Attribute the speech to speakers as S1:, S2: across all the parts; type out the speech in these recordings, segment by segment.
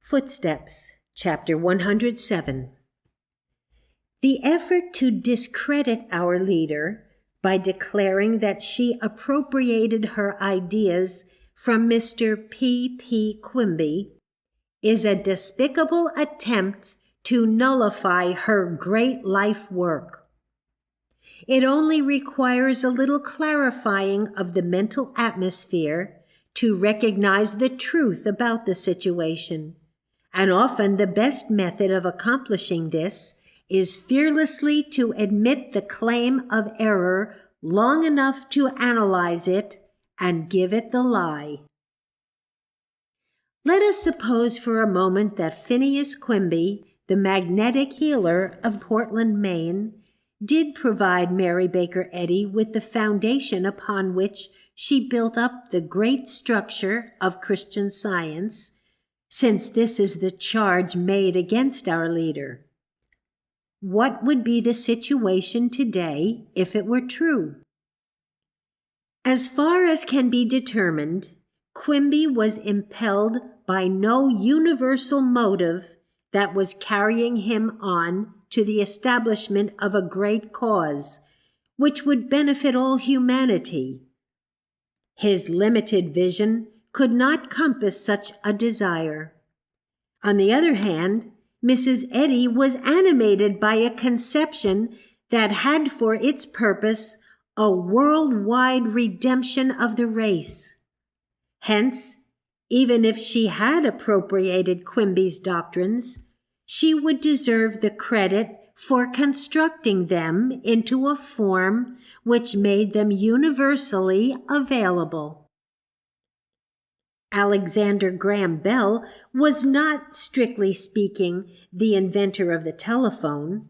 S1: Footsteps, Chapter 107. The effort to discredit our leader by declaring that she appropriated her ideas from Mr. P. Quimby is a despicable attempt to nullify her great life work. It only requires a little clarifying of the mental atmosphere to recognize the truth about the situation, and often the best method of accomplishing this is fearlessly to admit the claim of error long enough to analyze it and give it the lie. Let us suppose for a moment that Phineas Quimby, the magnetic healer of Portland, Maine, did provide Mary Baker Eddy with the foundation upon which she built up the great structure of Christian Science, since this is the charge made against our leader. What would be the situation today if it were true? As far as can be determined, Quimby was impelled by no universal motive that was carrying him on to the establishment of a great cause, which would benefit all humanity. His limited vision could not compass such a desire. On the other hand, Mrs. Eddy was animated by a conception that had for its purpose a worldwide redemption of the race. Hence, even if she had appropriated Quimby's doctrines, she would deserve the credit for constructing them into a form which made them universally available. Alexander Graham Bell was not, strictly speaking, the inventor of the telephone.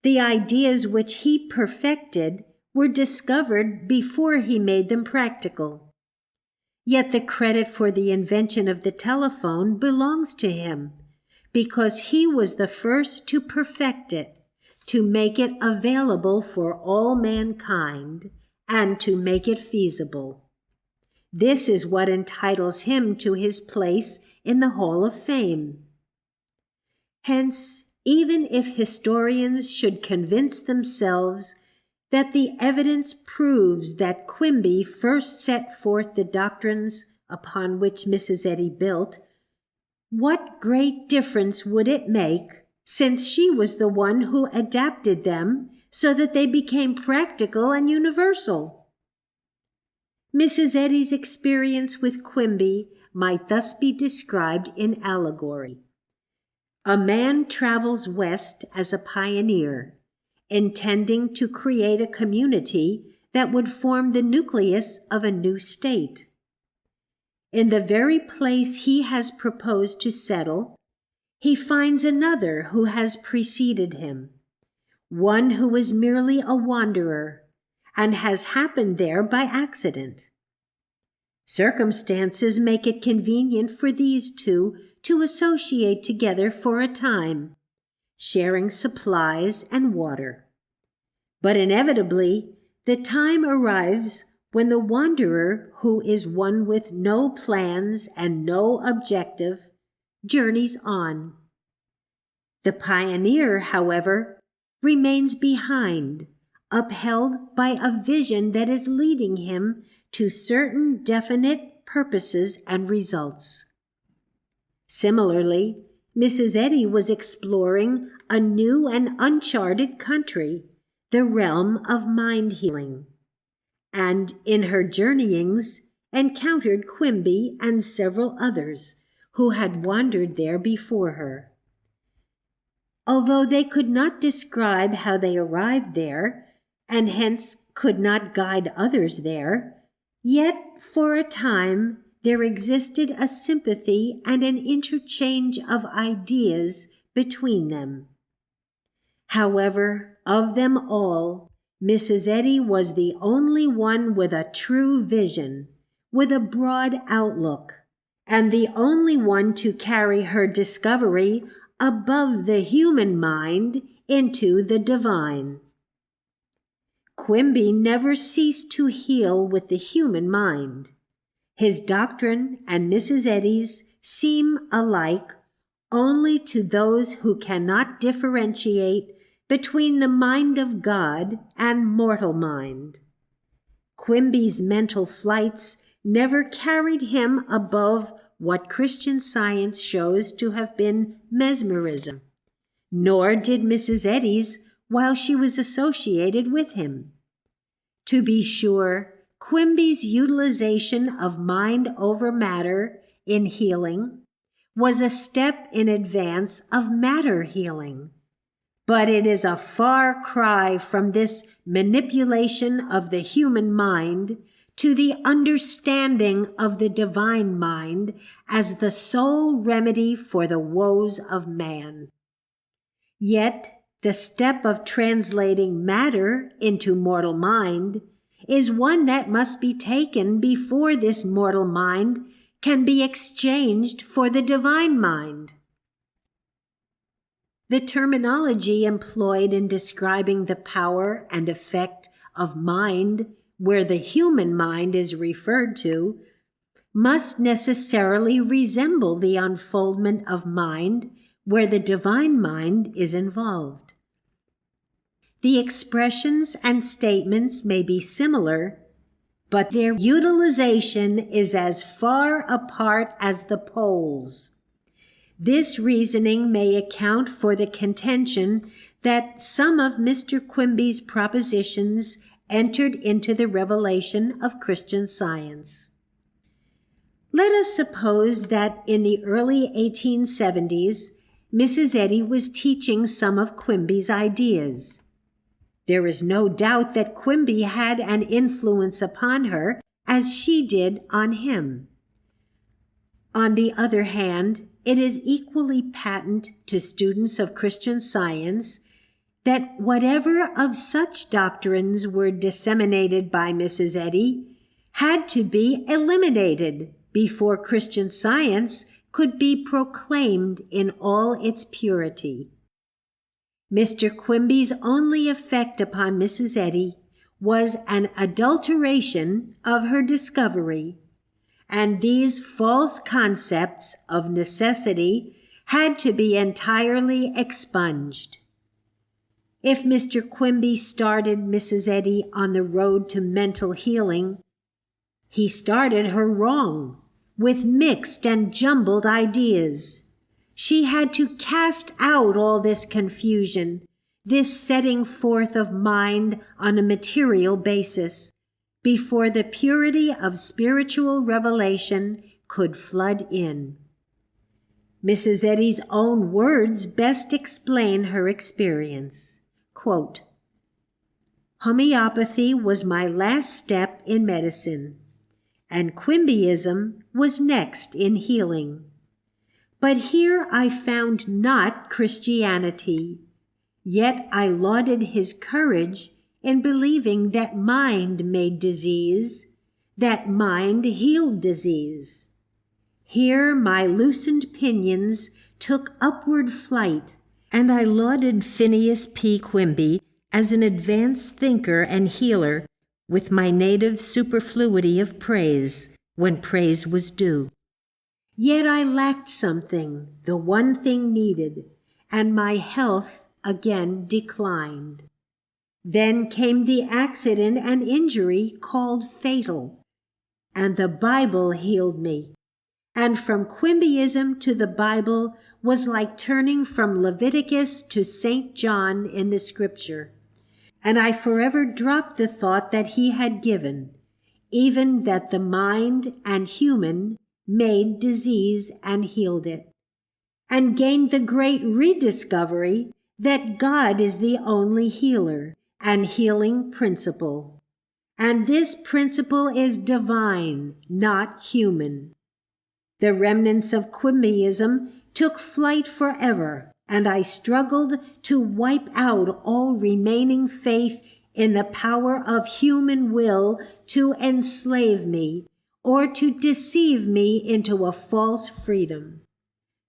S1: The ideas which he perfected were discovered before he made them practical. Yet the credit for the invention of the telephone belongs to him, because he was the first to perfect it, to make it available for all mankind, and to make it feasible. This is what entitles him to his place in the Hall of Fame. Hence, even if historians should convince themselves that the evidence proves that Quimby first set forth the doctrines upon which Mrs. Eddy built, what great difference would it make, since she was the one who adapted them so that they became practical and universal? Mrs. Eddy's experience with Quimby might thus be described in allegory. A man travels west as a pioneer, intending to create a community that would form the nucleus of a new state. In the very place he has proposed to settle, he finds another who has preceded him, one who is merely a wanderer and has happened there by accident. Circumstances make it convenient for these two to associate together for a time, sharing supplies and water. But inevitably, the time arrives when the wanderer, who is one with no plans and no objective, journeys on. The pioneer, however, remains behind, upheld by a vision that is leading him to certain definite purposes and results. Similarly, Mrs. Eddy was exploring a new and uncharted country, the realm of mind healing, and in her journeyings encountered Quimby and several others who had wandered there before her. Although they could not describe how they arrived there, and hence could not guide others there, yet for a time there existed a sympathy and an interchange of ideas between them. However, of them all, Mrs. Eddy was the only one with a true vision, with a broad outlook, and the only one to carry her discovery above the human mind into the divine. Quimby never ceased to heal with the human mind. His doctrine and Mrs. Eddy's seem alike only to those who cannot differentiate between the mind of God and mortal mind. Quimby's mental flights never carried him above what Christian Science shows to have been mesmerism, nor did Mrs. Eddy's while she was associated with him. To be sure, Quimby's utilization of mind over matter in healing was a step in advance of matter healing, but it is a far cry from this manipulation of the human mind to the understanding of the divine mind as the sole remedy for the woes of man. Yet the step of translating matter into mortal mind is one that must be taken before this mortal mind can be exchanged for the divine mind. The terminology employed in describing the power and effect of mind, where the human mind is referred to, must necessarily resemble the unfoldment of mind where the divine mind is involved. The expressions and statements may be similar, but their utilization is as far apart as the poles. This reasoning may account for the contention that some of Mr. Quimby's propositions entered into the revelation of Christian Science. Let us suppose that in the early 1870s, Mrs. Eddy was teaching some of Quimby's ideas. There is no doubt that Quimby had an influence upon her as she did on him. On the other hand, it is equally patent to students of Christian Science that whatever of such doctrines were disseminated by Mrs. Eddy had to be eliminated before Christian Science could be proclaimed in all its purity. Mr. Quimby's only effect upon Mrs. Eddy was an adulteration of her discovery, and these false concepts of necessity had to be entirely expunged. If Mr. Quimby started Mrs. Eddy on the road to mental healing, he started her wrong, with mixed and jumbled ideas. She had to cast out all this confusion, this setting forth of mind on a material basis, before the purity of spiritual revelation could flood in. Mrs. Eddy's own words best explain her experience. Quote, "Homeopathy was my last step in medicine, and Quimbyism was next in healing. But here I found not Christianity, yet I lauded his courage in believing that mind made disease, that mind healed disease. Here my loosened pinions took upward flight, and I lauded Phineas P. Quimby as an advanced thinker and healer with my native superfluity of praise when praise was due. Yet I lacked something, the one thing needed, and my health again declined. Then came the accident and injury called fatal, and the Bible healed me. And from Quimbyism to the Bible was like turning from Leviticus to St. John in the Scripture. And I forever dropped the thought that he had given, even that the mind and human made disease and healed it, and gained the great rediscovery that God is the only healer and healing principle. And this principle is divine, not human. The remnants of Quimbyism took flight forever, and I struggled to wipe out all remaining faith in the power of human will to enslave me or to deceive me into a false freedom.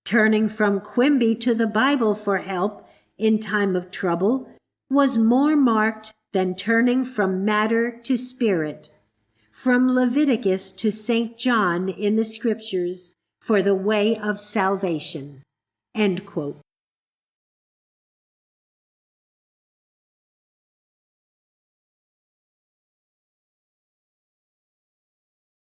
S1: Turning from Quimby to the Bible for help in time of trouble was more marked than turning from matter to spirit, from Leviticus to St. John in the Scriptures for the way of salvation." End quote.